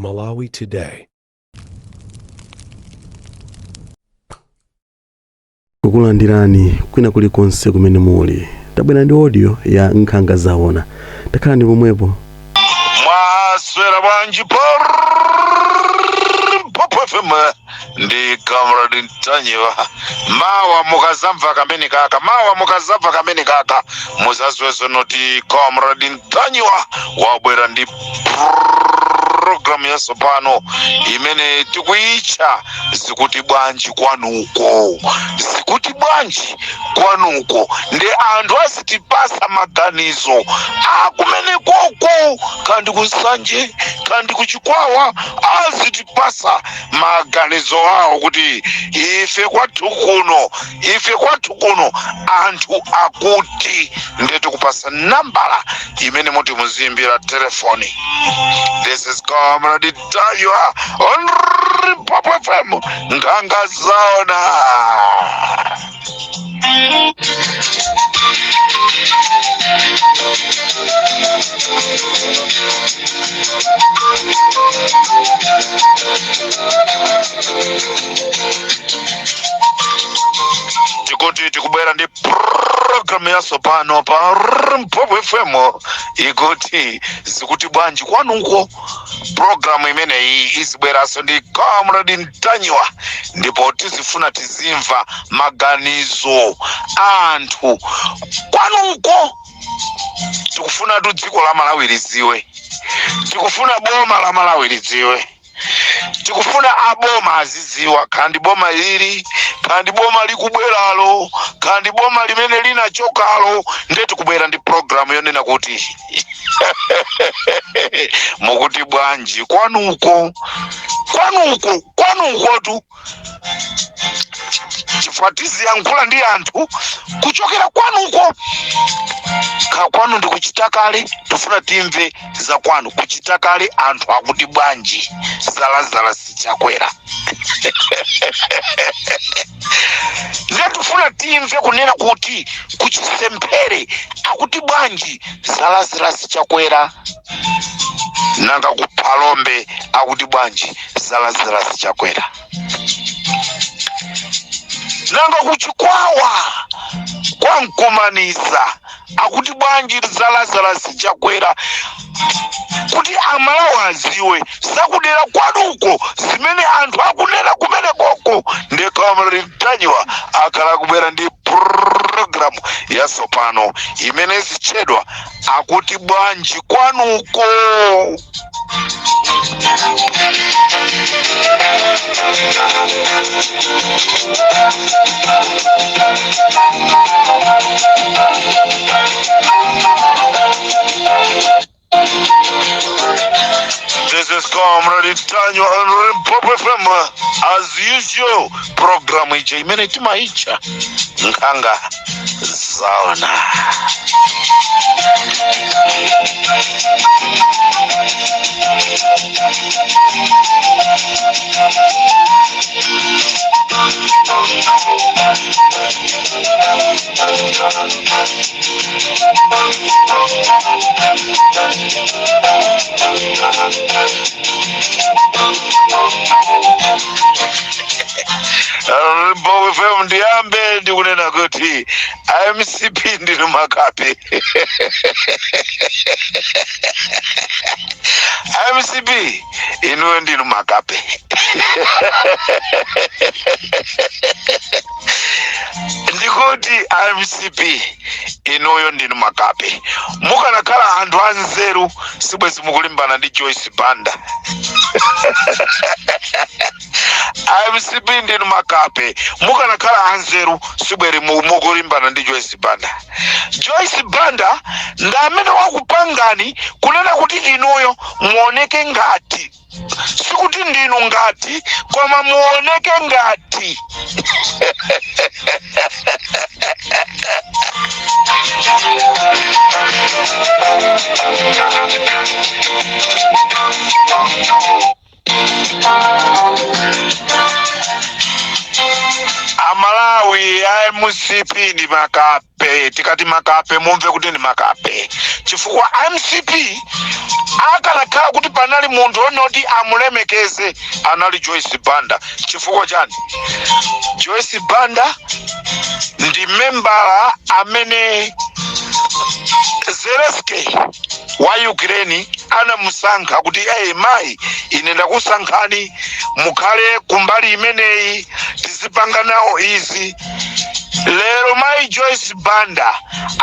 Malawi Today. Kukulandirani kwina kulikonse kumene muli. Tabwera ndi audio ya nkhanga zaona. Takhalani pomwepo. Mwaswera bwanji Popo FM ndi Comrade Ntanyiwa. Mawa mukazamva kamene kaka muzazwezo noti Comrade Ntanyiwa wabwera ndi programu ya sopano imene tikuicha zikuti bwanji kwanuko ndi anthu asitipasa maganizo akumene koko kandi kunsanje kandi kuchikwawa azitipasa maganizo awo kuti ife kwathu kuno anthu akuti ndetu kupasa nambala imene muti muzimbira telefoni. This is Comrade Ntanyiwa on Popo FM nkhanga zaona. Tikubwera ndi programu ya sopano pa Popo FM ikuti zikuti bwanji kwanuko. Programu imene iyi izibweraso ndi Comrade Ntanyiwa ndipo tizifuna tizimva maganizo anthu kwanuko. Tikufuna dziko la Malawi lidziwe, tikufuna boma la Malawi lidziwe, tikufuna aboma azidziwa kandi boma lili kandi boma likubweralo kandi boma limene linachokalo. Ndetu kubwera ndi programu yonena kuti mukuti bwanji kwanuko tu chifatizi yankhula ndi anthu kuchokera kwanuko. Kwanu ndi kuchitakale, tufuna timve za kwanu kuchitakale anthu akuti bwanji zalazala sichakwera. Tufuna timve kunena kuti kuchisempere akuti bwanji zalazala sichakwera. Nanga kupalombe akuti bwanji zalazala sichakwera. Nanga kuchikwawa kwa Nkumaniza akuti bwanji zalazala sichakwera. Kuti amalawi aziwe sakudera kwanuko zimene anthu akunena kumene koko. Ndi Comrade Ntanyiwa akhala kubwera ndi programu ya sopano imene zichedwa akuti bwanji kwanuko. This is Comrade Ntanyiwa on Popo FM. As usual, programu ichi imene timaicha nkhanga zaona. Popo FM ndiyambe ndikunena kuti MCP ndinu makape. MCP inuyo ndinu makape. Ndikuti MCP inuyo ndinu makape. Mukanakhala anthu anzeru sibwezi mukulimbana ndi Joyce Banda. MCP ndinu makape. Mukanakhala anzeru sibweri mukulimbana ndi Joyce Banda. Joyce Banda ndamene wakupangani kunena kuti inuyo muoneke ngati. Sikuti ndinu ngati koma muoneke ngati. Amalawi MCP ndi makape. Tikati makape mumve kuti ndi makape chifukwa MCP akanakhala kuti panali munthu onoti amulemekeze anali Joyce Banda. Chifukwa chani? Joyce Banda ndi membala amene Zelensky wa Ukraine anamusankha kuti mayi ine ndakusankhani mukhale kumbali imeneyi tizipanga nawo izi. Lero mayi Joyce Banda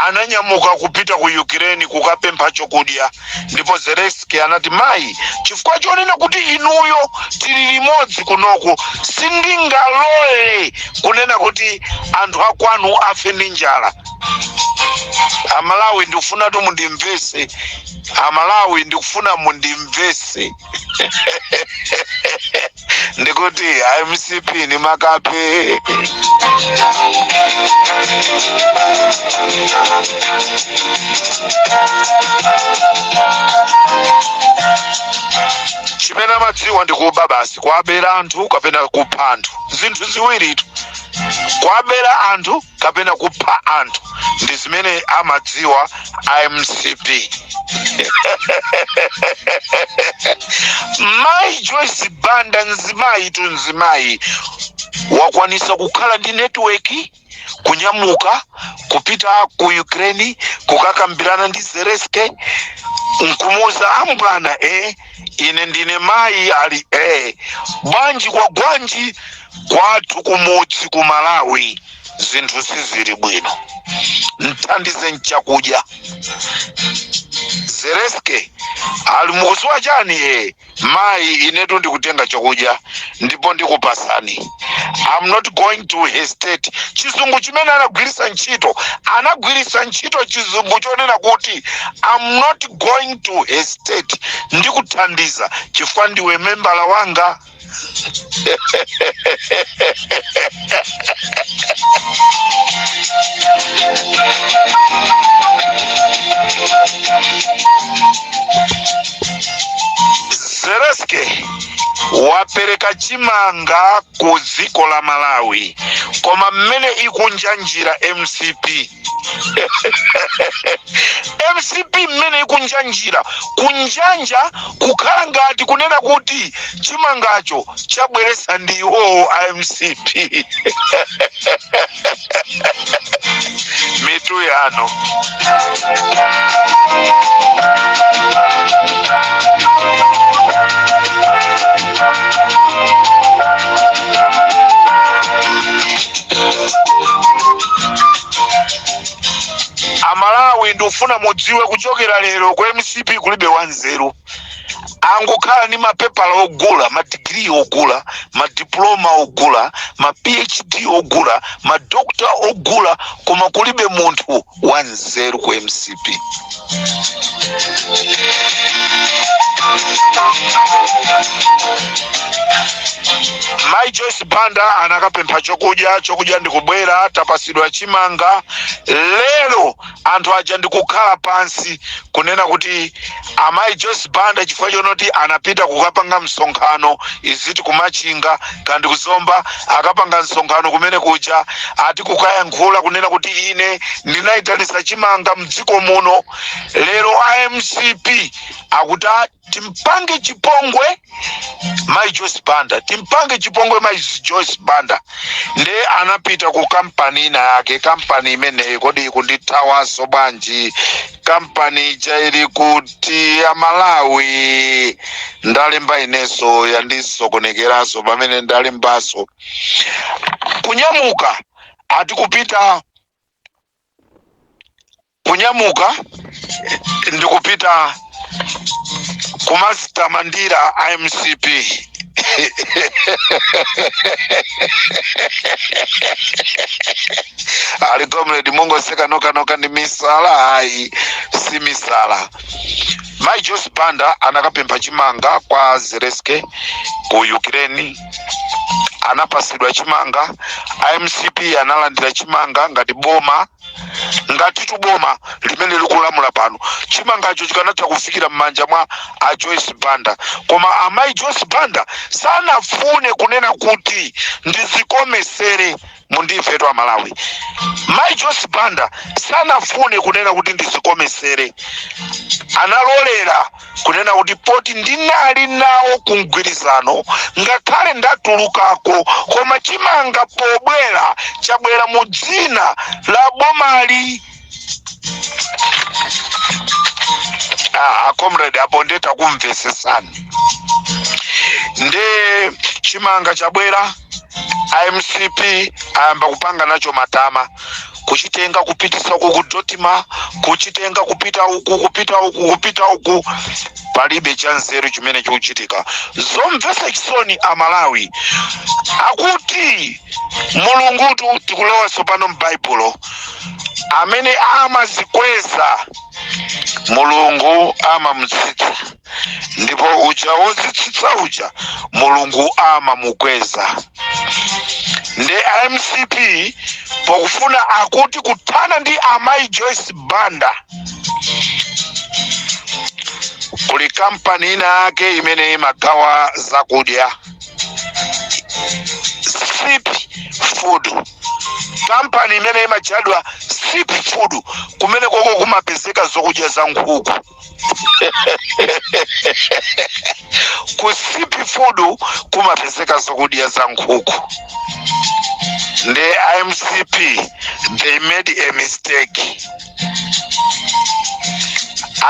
ananyamuka kupita ku Ukraine kukapempha chokudya, ndipo Zelensky anati mayi chifukwa chonena kuti inuyo tili limodzi kunoku sindingalole kunena kuti anthu akwanu afe ndi njala. Amalawi ndikufuna tu mundimvese, Amalawi ndikufuna mundimvese. Ndikuti MCP ni makape. Chimene madziwa ndikuba basi kwabera anthu kapena kupha anthu. Zinthu ziwiri tu. Kwabera anthu kapena kupha anthu ndi zimene amadziwa MCP. Mayi Joyce Banda nzimayi wakwanisa kukhala ndi network kunyamuka kupita ku Ukraine kukakambirana ndi Zelensky nkumuza ambwana ine ndine mayi ali bwanji kwa gwanji kwathu kumudzi ku Malawi zinthu sizili bwino nthandize nchakudya. Zelensky ali mukuziwa chani mayi inetu ndikutenga chakudya ndipo ndikupasani. I'm not going to hesitate. Chizungu chimene anagwirisa ntchito chizungu chonena kuti I'm not going to hesitate. Ndikuthandiza chifukwa ndiwe membala wanga. Zelensky wapereka chimanga ku dziko la Malawi koma mmene ikunjanjira MCP. MCP mmene ikunjanjira kunjanja kukhala ngati kunena kuti chimangacho chabweresa ndi iwo MCP. Mitu yano. Amalawi ndufuna mudziwe kuchokera lero ku MCP kulibe wanzeru. Angokhala ni mapepala ogula, madigiri ogula, madiploma ogula, ma PhD ogula, madokta ogula, koma kulibe munthu wanzeru ku MCP. Mayi Joyce Banda anakapempha chokudya ndikubwera tapasidwa chimanga. Lero anthu aja ndikukhala pansi kunena kuti amayi Joyce Banda chifukwa chonoti anapita kukapanga msonkhano iziti kumachinga kandi kuzomba akapanga msonkhano kumene kuja ati kukayankhula kunena kuti ine ndinayitanisa chimanga mdziko muno. Lero MCP akuti timpange chipongwe mayi Joyce Banda, timpange chipongwe mayi Joyce Banda. Nde anapita ku kampani yake, kampani imene kodi kundithawaso banji, kampani chairi kuti ya Malawi. Ndalemba ineso yandisokonekeraso pamene ndalembaso kunyamuka ati kupita kunyamuka ndikupita kumasita mandira MCP. Ali comrade Mungo seka noka ndi misala hai si misala. Mayi Joyce Banda anakapempha chimanga kwa Zelensky ku Ukraine. Anapasidwa chimanga, MCP analandira chimanga ngati boma ngati tuboma limene likulamula pano chimangacho chikanatha kufikira m'manja mwa a Joyce Banda, koma amayi Joyce Banda sanafune kunena kuti ndizikomesere. Mundimvetu Amalawi, mayi Joyce Banda sanafune kunena kuti ndizikomesere, analolera kunena kuti poti ndinali nawo kumgwirizano ngakhale ndatulukako, koma chimanga pobwera chabwera mu dzina la bomali. Comrade apo ndeta kumvesesani nde chimanga chabwera IMCP ayamba kupanga nacho matama, kuchitenga kupitisa ku Dotima, kuchitenga kupita uku palibe chanzeru chimene chikuchitika. Zomvesa chisoni Amalawi akuti mulungutu tikulewa sopano m'Baibulo amene amazikweza mulungu amamutsitsa, ndipo uja wozitsitsa uja mulungu amamukweza. Nde IMCP pokufuna akuti kuthana ndi amayi Joyce Banda, kuli kampani ina yake imene imagawa zakudya, Sip Food, kampani imene imachadwa Sip Food, kumene koko kumapezeka zokudya za nkhuku. Ku Sip Food kumapezeka zokudya za nkhuku. The IMCP, they made a mistake.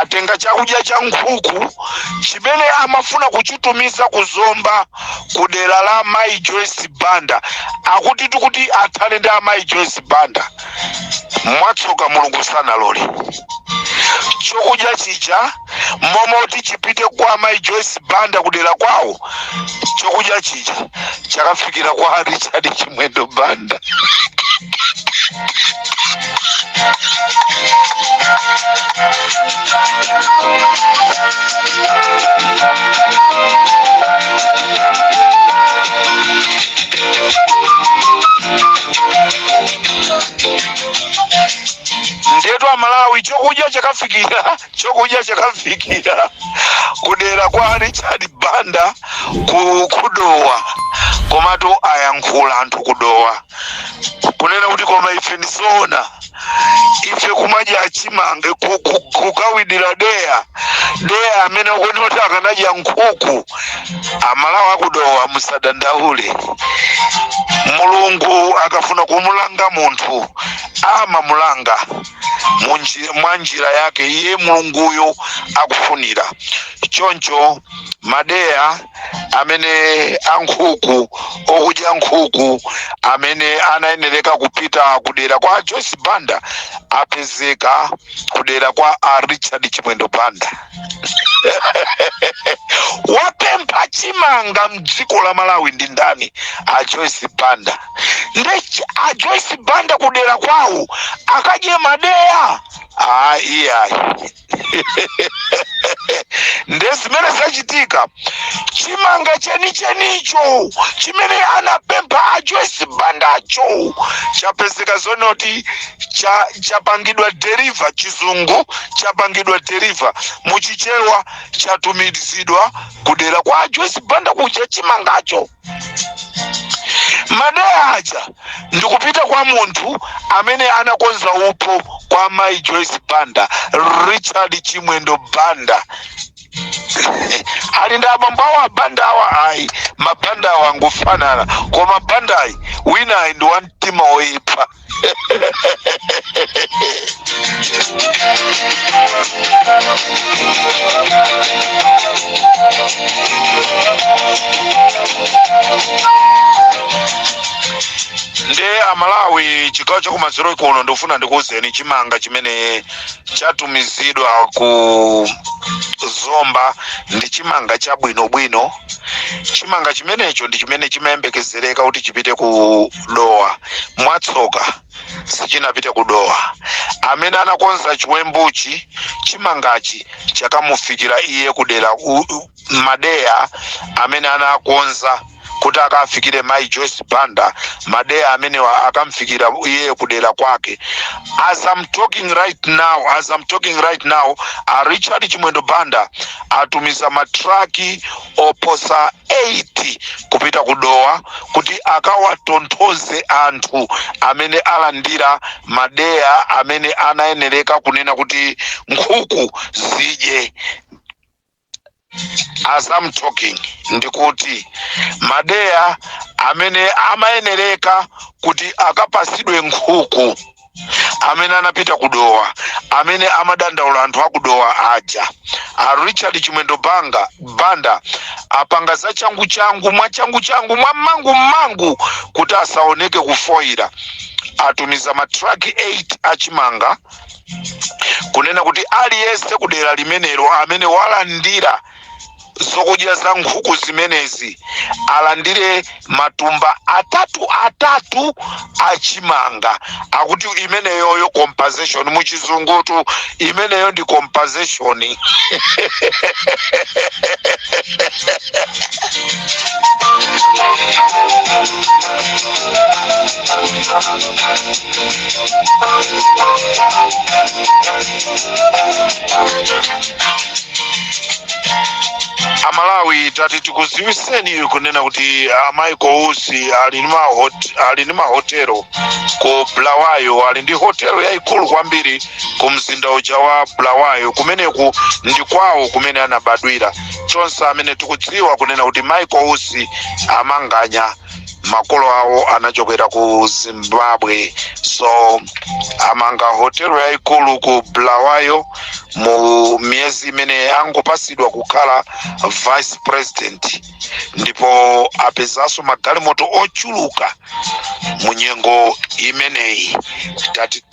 Atenga chakudya cha nkhuku chimene amafuna kuchitumiza kuzomba kudera la mayi Joyce Banda, akuti tukuti athane ndi amayi Joyce Banda. Mwatsoka mulungu sanalole chokudya chija momoti chipite kwa mayi Joyce Banda kudera kwawo, chokudya chija chakafikira kwa Richard Chimwendo Banda. Ndetu Amalawi chokudya chakafikira kudera kwa Richard Banda kudowa, komatu ayankhula anthu kudowa kunena kuti koma ife nisona, ife kumadya achimange kukawidira deya amene kuti akanadya nkhuku. Amalawi akudowa musadandaule, mulungu akafuna kumulanga munthu amamulanga mwa njira yake iye mulunguyo akufunira. Choncho madeya amene ankhuku okudya nkhuku amene anayenereka kupita kudera kwa Joyce Banda apezeka kudera kwa Richard Chimwendo Banda. Wapempha chimanga mdziko la Malawi ndi ndani? A Joyce Banda. Nde a Joyce Banda kudera kwawo akadye madeya. Iya. Nde zimene zachitika chimanga chenicho chimene anapempha a Joyce Bandacho chapezeka zonoti chapangidwa deliver, chizungu chapangidwa deliver, muchichewa chatumizidwa kudera kwa Joyce Banda kuja chimangacho. Madeya aja ndikupita kwa munthu amene anakonza upo kwa mayi Joyce Banda, Richard Chimwendo Banda. Ali ndi abambawo abanda awa ayi, mabanda awa angofanana, koma banda ayi wina ayi ndi wamtima woyipa. Nde Amalawi chigawo chakumaziro kuno ndofuna ndikuwuzeni chimanga chimene chatumizidwa ku zomba ndi chimanga chabwinobwino. Chimanga chimenecho ndi chimene chimayembekezereka kuti chipite ku dowa, mwatsoka sichinapite ku dowa. Amene anakonza chiwembuchi chimangachi chakamufikira iye kudera madeya amene anakonza kuti akafikire mai Joyce Banda madeya amene akamfikira iye kudera kwake. As I'm talking right now, Richard Chimwendo Banda atumiza matraki oposa 80 kupita kudowa kuti akawatonthoze anthu amene alandira madeya amene anayenereka kunena kuti nkhuku zidye. As I'm talking, ndikuti madeya amene amayenereka kuti akapasidwe nkhuku amene anapita kudowa, amene amadandaula anthu akudowa aja. Richard Chimwendo Banda apanga za changu mwa mangu kuti asaoneke kufoira. Atumiza matraki 8 achimanga kunena kuti aliyense kudera limenelo amene walandira zokudya za nkhuku zimenezi alandire matumba atatu achimanga. Akuti imeneyoyo compensation, muchizungutu imeneyo ndi compensation. Amalawi tati tikuziwiseni kunena kuti Michael Usi ali ni mahotelo ku Bulawayo, ali ndi hotelo yaikulu kwambiri ku mzinda uja wa Bulawayo, kumeneku ndi kwawo kumene anabadwira. Chonse amene tikudziwa kunena kuti Michael Usi amanganya makolo awo anachokera ku Zimbabwe, so amanga hotelo yaikulu ku Bulawayo mu miezi imene angopasidwa kukhala vice president, ndipo apezaso magalimoto ochuluka munyengo imeneyi. Tati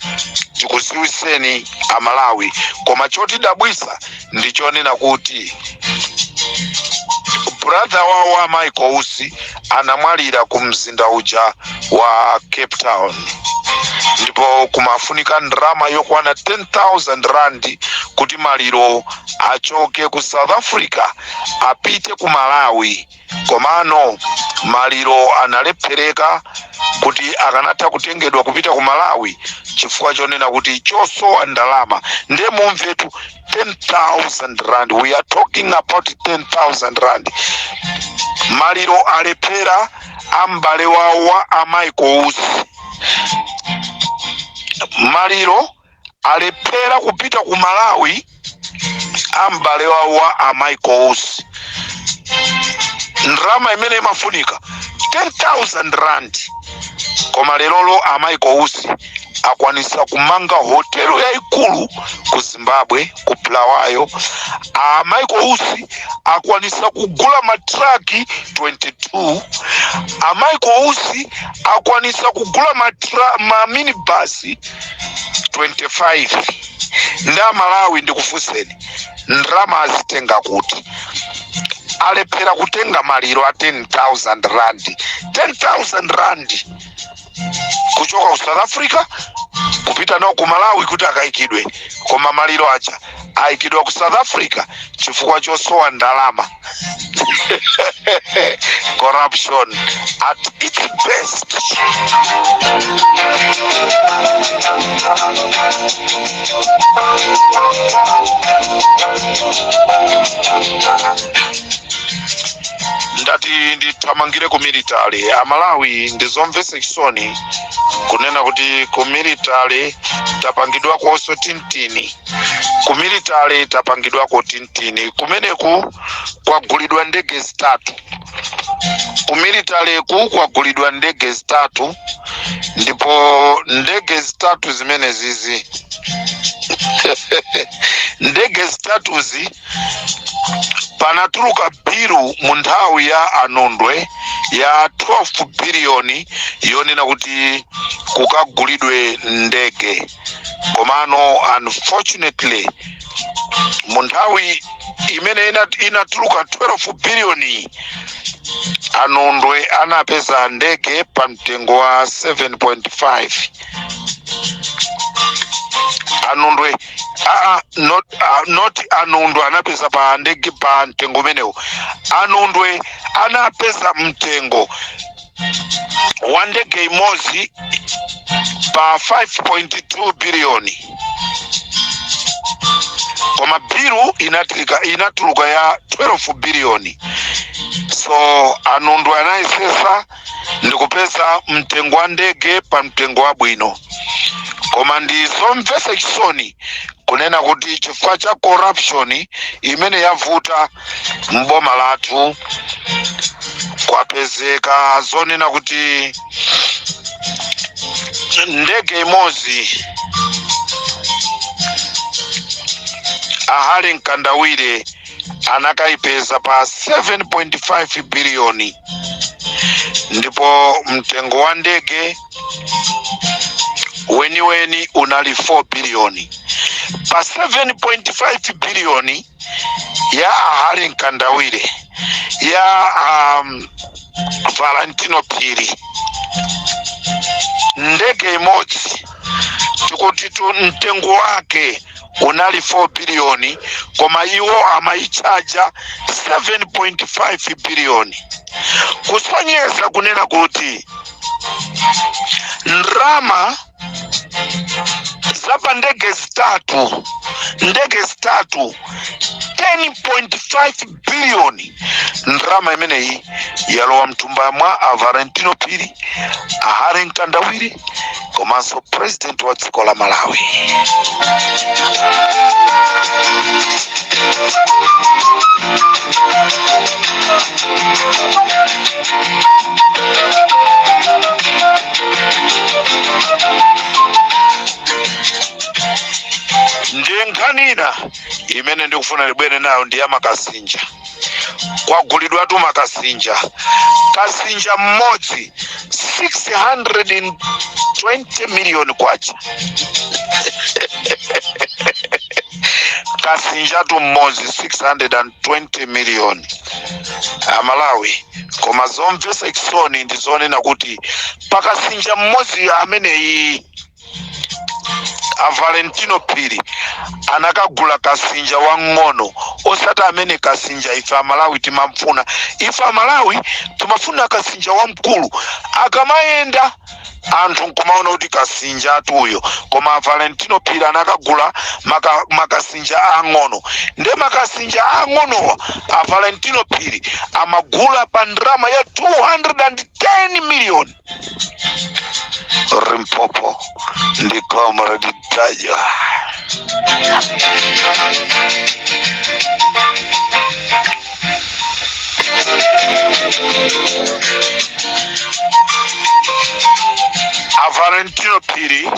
tikuziwiseni Amalawi, koma chotidabwisa ndichonena kuti brother wa Michael Usi anamwalira ku mzinda uja wa Cape Town, ndipo kumafunika ndrama yokwana 10,000 rand kuti maliro achoke ku South Africa apite ku Malawi. Komano maliro analephereka kuti akanatha kutengedwa kupita ku Malawi chifukwa chonena kuti chosowa ndalama. Ndiye mumvetu 10,000 rand, we are talking about 10,000 rand. Maliro alephera ambale wa Michael Usi, maliro alephera kupita ku Malawi ambale wa Michael Usi. Ndrama imene imafunika 10,000 rand, koma lerolo Michael Usi akwanisa kumanga hotelo yaikulu ku Zimbabwe ku Bulawayo. Michael Usi akwanisa kugula matraki 22. Michael Usi akwanisa kugula minibus 25. Nda Malawi ndikufuseni ndrama azitenga kuti alephera kutenga maliro a 10,000 rand. 10,000 rand kuchoka ku South Africa kupita nawo ku Malawi kuti akaikidwe, koma maliro aja aikidwa ku South Africa chifukwa chosowa ndalama. Corruption at its best. Ndati nditamangire ku military Amalawi ndizomvesa chisoni kunena kuti ku military tapangidwa konso tintini. Ku military tapangidwa ko tintini, kumeneku kwagulidwa ndege zitatu. Ku military ku kwagulidwa ndege zitatu, ndipo ndege zitatu zimene zizi ndege zitatuzi panatuluka biru mu nthawi ya Anondwe ya 12 billion yonena kuti kukagulidwe ndege. Komano unfortunately mu nthawi imene inatuluka 12 billion Anondwe anapeza ndege pa mtengo wa 7.5. anundwe not anundwe anapeza pa ndege pa mtengo umenewu. Anundwe anapeza mtengo wa ndege imodzi pa 5.2 biliyoni, koma bilu inatuluka ya 12 biliyoni. So anundwe anayesesa ndikupeza mtengo wa ndege pa mtengo wa bwino, koma ndizomvetsa chisoni kunena kuti chifukwa cha corruption imene yavuta mboma lathu, kwapezeka zonena kuti ndege imodzi ahali Mkandawire anakaipeza pa 7.5 biliyoni, ndipo mtengo wa ndege weni unali 4 biliyoni. Pa 7.5 biliyoni ya ahali Mkandawire ya Valentino Phiri, ndege imodzi tikuti mtengo wake unali 4 biliyoni, koma iwo amaichaja 7.5 biliyoni, kusonyeza kunena kuti ndrama zapa ndege zitatu 10.5 biliyoni, ndrama imeneyi yalowa mtumba mwa Valentino Phiri, ahali Mkandawire, komanso president wa dziko la Malawi. Ndiye nkhanina imene ndikufuna libwere nayo ndi ya makasinja. Kwagulidwatu makasinja, kasinja mmodzi 620 miliyoni kwacha. Kasinjatu mmodzi 620 miliyoni Malawi. Koma zomvetsa chisoni ndizonena kuti pakasinja mmodzi ameneyi Valentino Phiri anakagula kasinja wang'ono, osati amene kasinja ife Malawi timamfuna. Ife Malawi timafuna kasinja wamkulu, akamayenda anthu nkumaona kuti kasinja atuyo, koma Valentino Phiri anakagula makasinja ang'ono. Nde makasinja ang'onowa Valentino Phiri amagula pa ndrama ya 210 miliyoni. Rimpopo ndi Comrade Taja. Valentino Phiri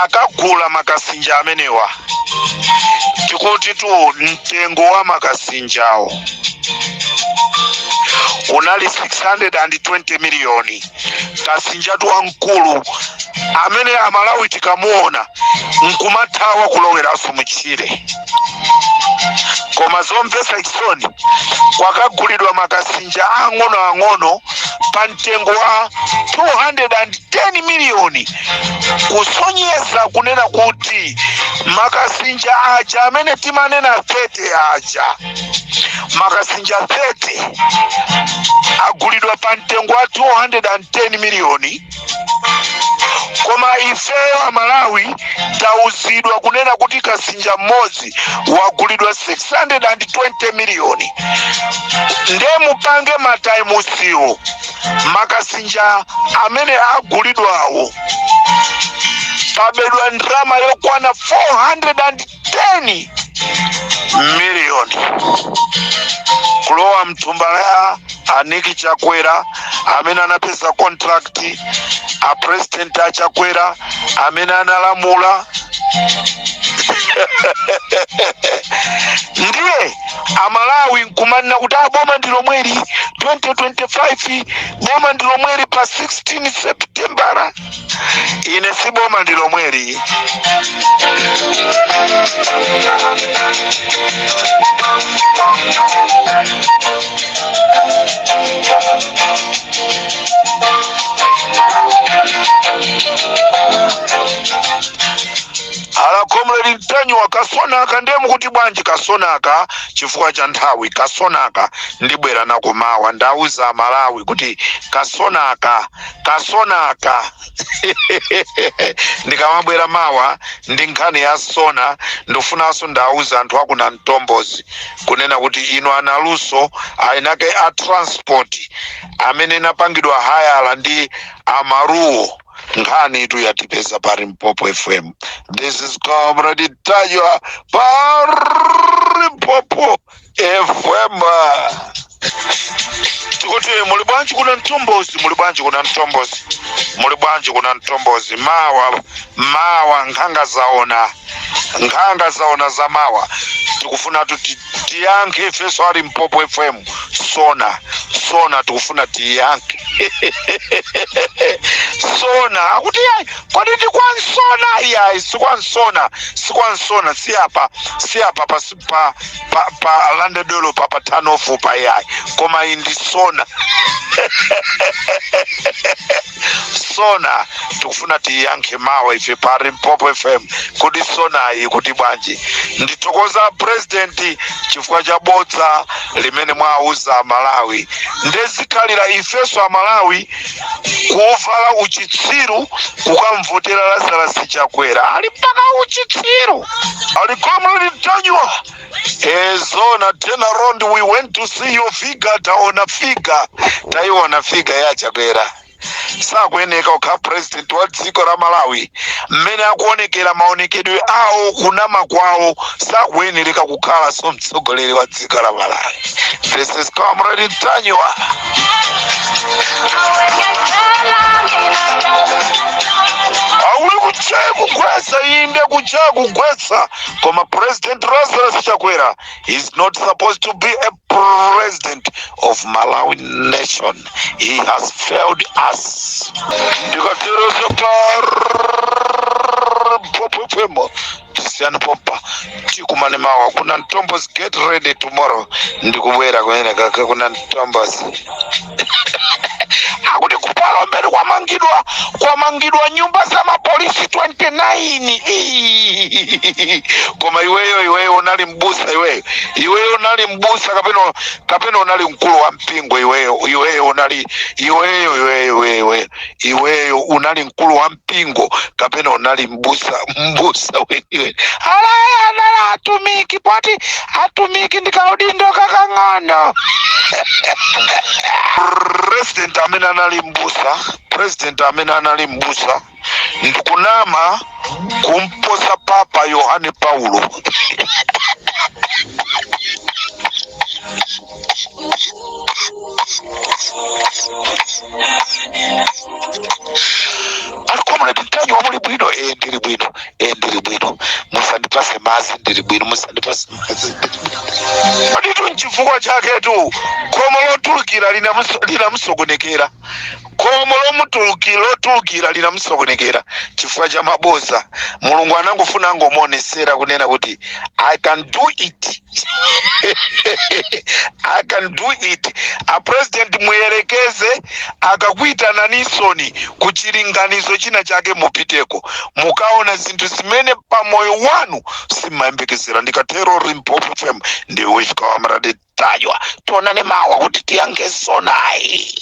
akagula makasinja amenewa, tikuti tu mtengo wa makasinjawo unali 620 miliyoni. Kasinjatu wamkulu amene Malawi tikamuona nkumathawa kuloweraso muchire. Koma zomvetsa chisoni kwakagulidwa makasinja ang'ono pa mtengo wa 210 miliyoni, kusonyeza kunena kuti makasinja aja amene timanena 30 aja, makasinja 30 agulidwa pa mtengo wa 210 miliyoni, koma ifeyo Malawi tauzidwa kunena kuti kasinja mmodzi wagulidwa 620 miliyoni. Nde mupange mataimusiwo makasinja amene agulidwawo pabedwa ndrama yokwana 410 miliyoni. Kulowa mtumba ya Aniki Chakwera amene anapeza contract, a president a Chakwera amene analamula. Ndiye Malawi nkumanena kuti boma ndilomweri 2025, boma ndilomweri pa 16 September. Ine si boma ndilomweri. Ala kasonaka ndiye mukuti bwanji kasonaka chifukwa cha nthawi kasonaka ndibwera nako mawa ndauza Malawi kuti kasonaka ndikamabwera mawa ndi nkhani ya sona ndofunanso ndauza anthu akuna Mtombozi kunena kuti ino analuso ainake a transport amene napangidwa hayala ndi amaruo nkhani itu yatipeza pa Limpopo FM. This is Comrade Tajwa pa Limpopo FM. Tikuti muli bwanji kuna Mtombozi, muli bwanji kuna Mtombozi, muli bwanji kuna Mtombozi. Mawa nkhanga zaona za mawa tikufuna tiyankhe ifeso ali Limpopo FM sona tikufuna tiyankhe sona kuti yayi kodi ndi kwansona yayi sikwansona siyapa pa landedolo pa tanofu pa yayi koma indi sona sona tikufuna tiyankhe mawa ife pa Limpopo FM kuti sona iyi kuti bwanji. Nditokoza president chifukwa cha bodza limene mwauza Malawi ndezikhalira ifeso a Malawi kuvala uchitsiru kukamvotera Lazarus Chakwera ali mpaka uchitsiru ali Comrade Tajwa zona tena round we went to see your figure taiona figure ya Chakwera sakuyeneka kukhala president wa dziko la Malawi mmene akuonekera maonekedwe awo kunama kwawo sakuyeneka kukhala so mtsogoleri wa dziko la Malawi. This is Comrade Tajwa. Auli kuchekugwesa inde kuchekugwesa koma President Lazarus Chakwera is not supposed to be a president of Malawi nation. He has failed us. Ndikaterezo pa Tisiani Popa tikumane mawa kuna Mtombozi, get ready tomorrow ndikubwera kwenye kaka kuna Mtombozi. Akuti kupalo mbele kwa mangidwa nyumba za mapolisi 29 koma iweyo unali mbusa iweyo unali mbusa kapeno unali mkulu wa mpingo iweyo unali mkulu wa mpingo kapeno unali mbusa wewe ala atumiki ndikaudindo kakang'ono. President amene anali mbusa ndikunama kumposa Papa Yohane Paulo. Comrade Tajwa muli bwino ndiri bwino musandipase mazi ndiri bwino musandipase mazi aditu nchifukwa chake tu komo lotulukira linamusokonekera komo lotulukira linamusokonekera chifukwa cha maboza. Mulungu anangofuna ngomonesera kunena kuti I can do it. I can do it. A president muyerekeze akakuita nanisoni kuchiringanizo china chake mupiteko mukaona zinthu zimene pamoyo wanu simayembekezera. Ndikatero Limpopo FM ndiwe Comrade Tajwa tonane mawa kuti tiyange sonayi.